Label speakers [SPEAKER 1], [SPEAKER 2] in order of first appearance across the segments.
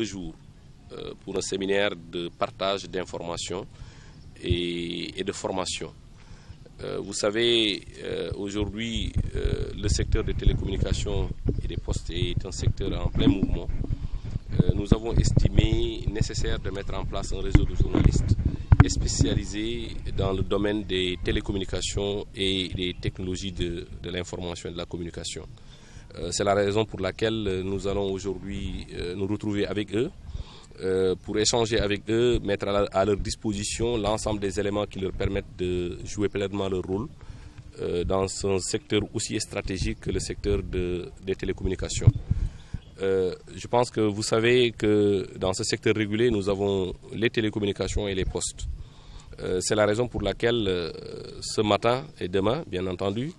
[SPEAKER 1] jours pour un séminaire de partage d'informations et de formation. Vous savez, aujourd'hui, le secteur des télécommunications et des postes est un secteur en plein mouvement. Nous avons estimé nécessaire de mettre en place un réseau de journalistes spécialisés dans le domaine des télécommunications et des technologies de l'information et de la communication. C'est la raison pour laquelle nous allons aujourd'hui nous retrouver avec eux pour échanger avec eux, mettre à leur disposition l'ensemble des éléments qui leur permettent de jouer pleinement leur rôle dans un secteur aussi stratégique que le secteur des télécommunications. Je pense que vous savez que dans ce secteur régulé, nous avons les télécommunications et les postes. C'est la raison pour laquelle ce matin et demain, bien entendu,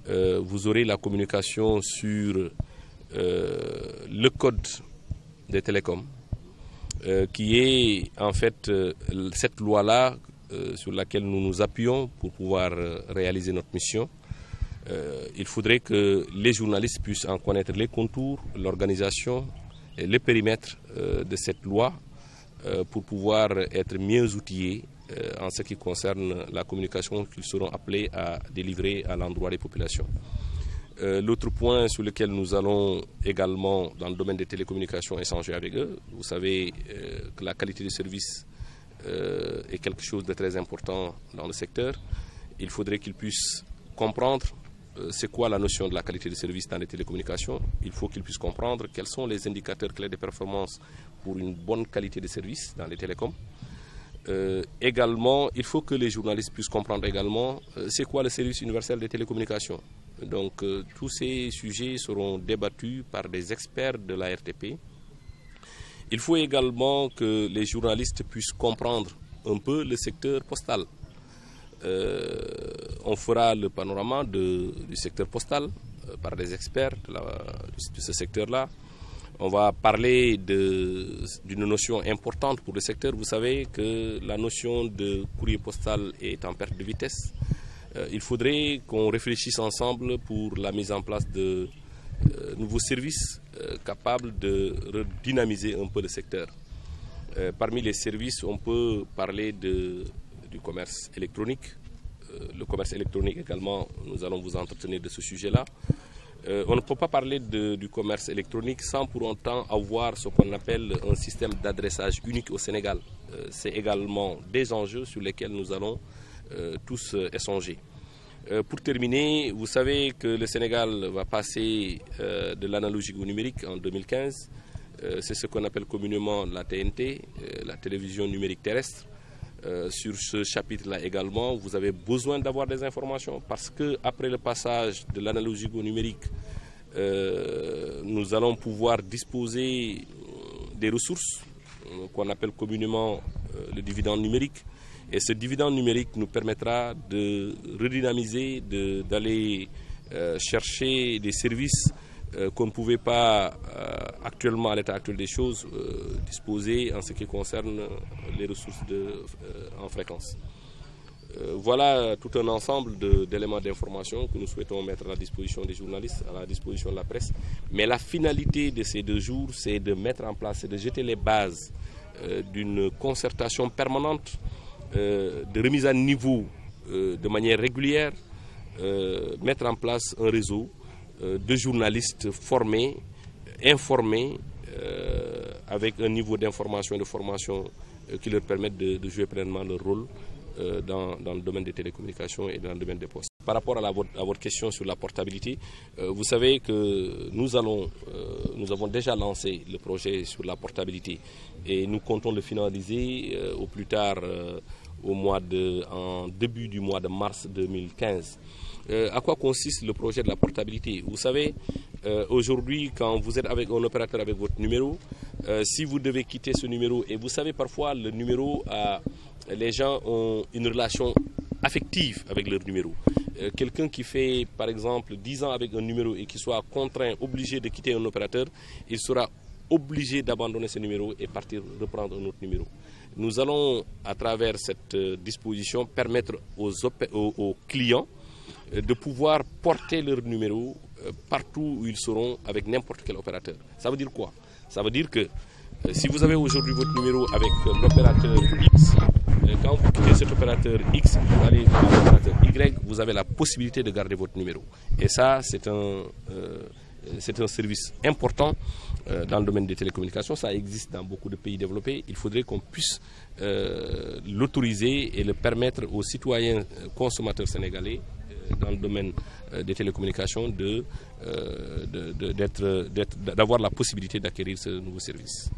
[SPEAKER 1] vous aurez la communication sur le code des télécoms, qui est en fait cette loi-là sur laquelle nous nous appuyons pour pouvoir réaliser notre mission. Il faudrait que les journalistes puissent en connaître les contours, l'organisation et le périmètre de cette loi pour pouvoir être mieux outillés en ce qui concerne la communication qu'ils seront appelés à délivrer à l'endroit des populations. L'autre point sur lequel nous allons également, dans le domaine des télécommunications, échanger avec eux, vous savez que la qualité de service est quelque chose de très important dans le secteur. Il faudrait qu'ils puissent comprendre c'est quoi la notion de la qualité de service dans les télécommunications. Il faut qu'ils puissent comprendre quels sont les indicateurs clés de performance pour une bonne qualité de service dans les télécoms. Également, il faut que les journalistes puissent comprendre également c'est quoi le service universel des télécommunications. Donc tous ces sujets seront débattus par des experts de la RTP. Il faut également que les journalistes puissent comprendre un peu le secteur postal. On fera le panorama du secteur postal par des experts de ce secteur-là. On va parler d'une notion importante pour le secteur. Vous savez que la notion de courrier postal est en perte de vitesse. Il faudrait qu'on réfléchisse ensemble pour la mise en place de nouveaux services capables de redynamiser un peu le secteur. Parmi les services, on peut parler du commerce électronique. Le commerce électronique également, nous allons vous entretenir de ce sujet-là. On ne peut pas parler du commerce électronique sans pour autant avoir ce qu'on appelle un système d'adressage unique au Sénégal. C'est également des enjeux sur lesquels nous allons tous échanger. Pour terminer, vous savez que le Sénégal va passer de l'analogique au numérique en 2015. C'est ce qu'on appelle communément la TNT, la télévision numérique terrestre. Sur ce chapitre-là également, vous avez besoin d'avoir des informations parce qu'après le passage de l'analogique au numérique, nous allons pouvoir disposer des ressources qu'on appelle communément le dividende numérique. Et ce dividende numérique nous permettra de redynamiser, d'aller chercher des services qu'on ne pouvait pas actuellement, à l'état actuel des choses, disposer en ce qui concerne les ressources en fréquence. Voilà tout un ensemble d'éléments d'information que nous souhaitons mettre à la disposition des journalistes, à la disposition de la presse. Mais la finalité de ces 2 jours, c'est de mettre en place, c'est de jeter les bases d'une concertation permanente, de remise à niveau de manière régulière, mettre en place un réseau de journalistes formés, informés, avec un niveau d'information et de formation qui leur permettent de jouer pleinement leur rôle dans le domaine des télécommunications et dans le domaine des postes. Par rapport à votre question sur la portabilité, vous savez que nous avons déjà lancé le projet sur la portabilité et nous comptons le finaliser au plus tard en début du mois de mars 2015. À quoi consiste le projet de la portabilité? Vous savez, aujourd'hui, quand vous êtes avec un opérateur avec votre numéro, si vous devez quitter ce numéro, et vous savez parfois le numéro, les gens ont une relation affective avec leur numéro. Quelqu'un qui fait par exemple 10 ans avec un numéro et qui soit contraint, obligé de quitter un opérateur, il sera obligé d'abandonner ce numéro et reprendre un autre numéro. Nous allons, à travers cette disposition, permettre aux clients de pouvoir porter leur numéro partout où ils seront avec n'importe quel opérateur. Ça veut dire quoi? Ça veut dire que Si vous avez aujourd'hui votre numéro avec l'opérateur X, quand vous quittez cet opérateur X, vous allez à l'opérateur Y, vous avez la possibilité de garder votre numéro. Et ça, c'est un service important dans le domaine des télécommunications. Ça existe dans beaucoup de pays développés. Il faudrait qu'on puisse l'autoriser et le permettre aux citoyens consommateurs sénégalais dans le domaine des télécommunications d'avoir la possibilité d'acquérir ce nouveau service.